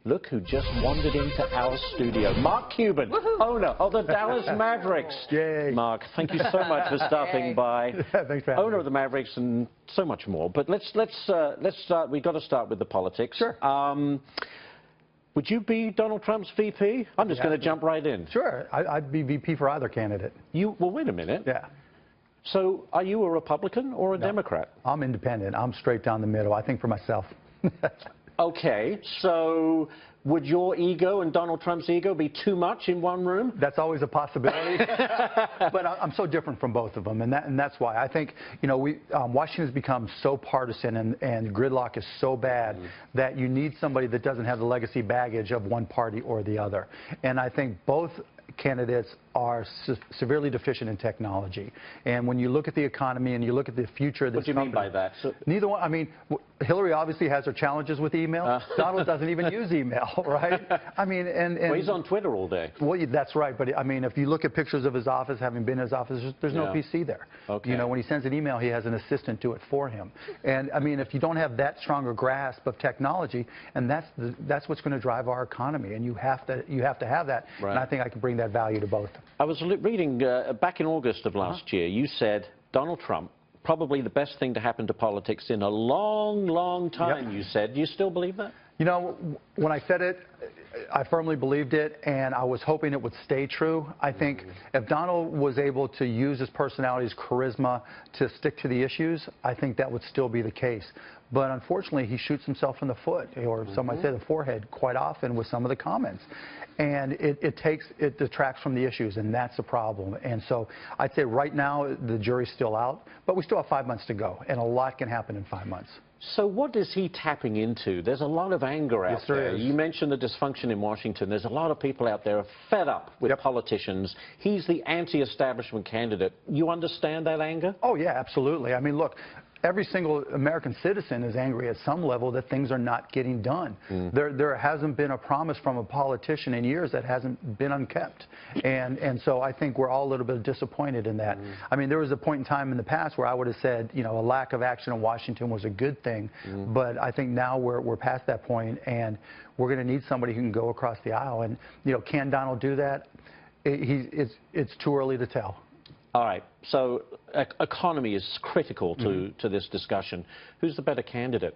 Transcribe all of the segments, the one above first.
Look who just wandered into our studio. Mark Cuban, owner of the Dallas Mavericks. Yay. Mark, thank you so much for stopping by. Thanks for having Owner me. of the Mavericks and so much more. But let's start. We've got to start with the politics. Sure. Would you be Donald Trump's VP? I'm just going to jump right in. Sure. I'd be VP for either candidate. Well, wait a minute. Yeah. So are you a Republican or a Democrat? I'm independent. I'm straight down the middle. I think for myself. Okay, so would your ego and Donald Trump's ego be too much in one room? That's always a possibility. But I'm so different from both of them, and that's why. I think, you know, Washington's become so partisan and gridlock is so bad that you need somebody that doesn't have the legacy baggage of one party or the other. And I think both candidates are severely deficient in technology. And when you look at the economy and you look at the future of this What do you mean by that? So neither one. I mean, Hillary obviously has her challenges with email. Donald doesn't even use email, right? I mean, and well, he's on Twitter all day. Well, that's right. But I mean, if you look at pictures of his office, having been in his office, there's no PC there. Okay. You know, when he sends an email, he has an assistant do it for him. And I mean, if you don't have that strong a grasp of technology, and that's what's going to drive our economy, and you have to have that. Right. And I think I can bring that value to both. I was reading back in August of last year, you said Donald Trump, probably the best thing to happen to politics in a long, long time, you said. Do you still believe that? You know, when I said it, I firmly believed it, and I was hoping it would stay true. I think if Donald was able to use his personality, his charisma to stick to the issues, I think that would still be the case. But unfortunately, he shoots himself in the foot, or some might say the forehead, quite often with some of the comments. And it detracts from the issues, and that's the problem. And so I'd say right now the jury's still out, but we still have 5 months to go, and a lot can happen in 5 months. So what is he tapping into? There's a lot of anger out there. Is. You mentioned the dysfunction in Washington. There's a lot of people out there fed up with politicians. He's the anti-establishment candidate. You understand that anger? Oh, yeah, absolutely. I mean, look, every single American citizen is angry at some level that things are not getting done. There hasn't been a promise from a politician in years that hasn't been unkept. And so I think we're all a little bit disappointed in that. I mean, there was a point in time in the past where I would have said, you know, a lack of action in Washington was a good thing. But I think now we're past that point, and we're going to need somebody who can go across the aisle. And, you know, can Donald do that? It's too early to tell. All right, so economy is critical to this discussion. Who's the better candidate,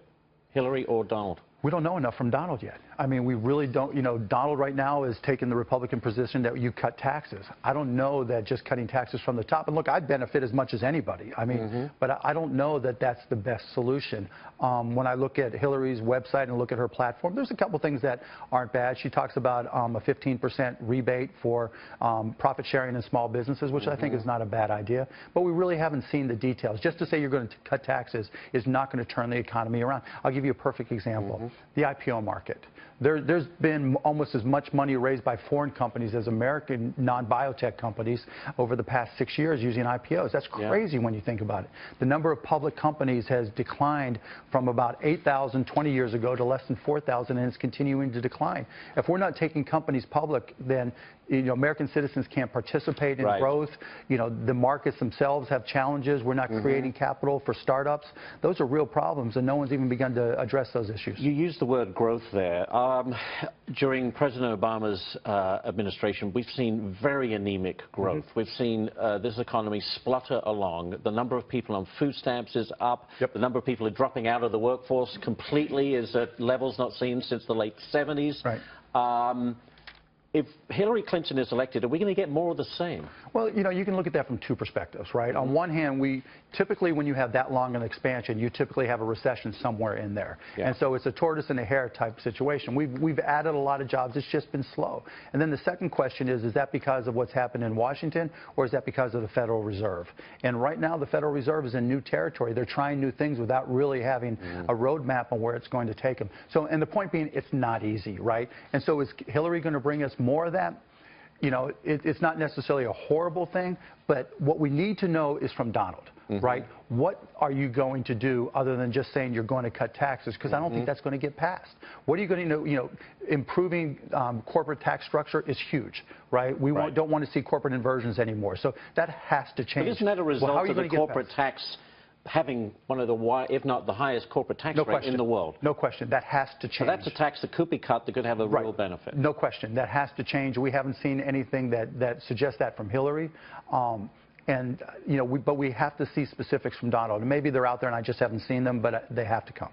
Hillary or Donald? We don't know enough from Donald yet. I mean, we really don't. You know, Donald right now is taking the Republican position that you cut taxes. I don't know that just cutting taxes from the top, and look, I'd benefit as much as anybody. I mean, but I don't know that that's the best solution. When I look at Hillary's website and look at her platform, there's a couple things that aren't bad. She talks about a 15% rebate for profit sharing in small businesses, which I think is not a bad idea. But we really haven't seen the details. Just to say you're going to cut taxes is not going to turn the economy around. I'll give you a perfect example. The IPO market. There's been almost as much money raised by foreign companies as American non-biotech companies over the past 6 years using IPOs. That's crazy when you think about it. The number of public companies has declined from about 8,000 20 years ago to less than 4,000, and it's continuing to decline. If we're not taking companies public, then American citizens can't participate in growth. The markets themselves have challenges. We're not creating capital for startups. Those are real problems, and no one's even begun to address those issues. You used the word growth there. During President Obama's administration, we've seen very anemic growth. We've seen this economy splutter along. The number of people on food stamps is up. The number of people who are dropping out of the workforce completely is at levels not seen since the late 70s. If Hillary Clinton is elected, are we going to get more of the same? Well, you can look at that from two perspectives, right? On one hand, typically when you have that long an expansion, you typically have a recession somewhere in there. And so it's a tortoise and a hare type situation. We've added a lot of jobs. It's just been slow. And then the second question is that because of what's happened in Washington, or is that because of the Federal Reserve? And right now, the Federal Reserve is in new territory. They're trying new things without really having a roadmap on where it's going to take them. So, and the point being, it's not easy, right? And so is Hillary going to bring us more of that? It's not necessarily a horrible thing, but what we need to know is from Donald, right? What are you going to do other than just saying you're going to cut taxes? Because I don't think that's going to get passed. What are you going to do? Improving corporate tax structure is huge, right? We don't want to see corporate inversions anymore. So that has to change. But isn't that a result of the corporate tax having one of the, if not the highest corporate tax rate in the world. No question. That has to change. So that's a tax that could be cut that could have a real benefit. No question. That has to change. We haven't seen anything that suggests that from Hillary. And, you know, but we have to see specifics from Donald. And maybe they're out there and I just haven't seen them, but they have to come.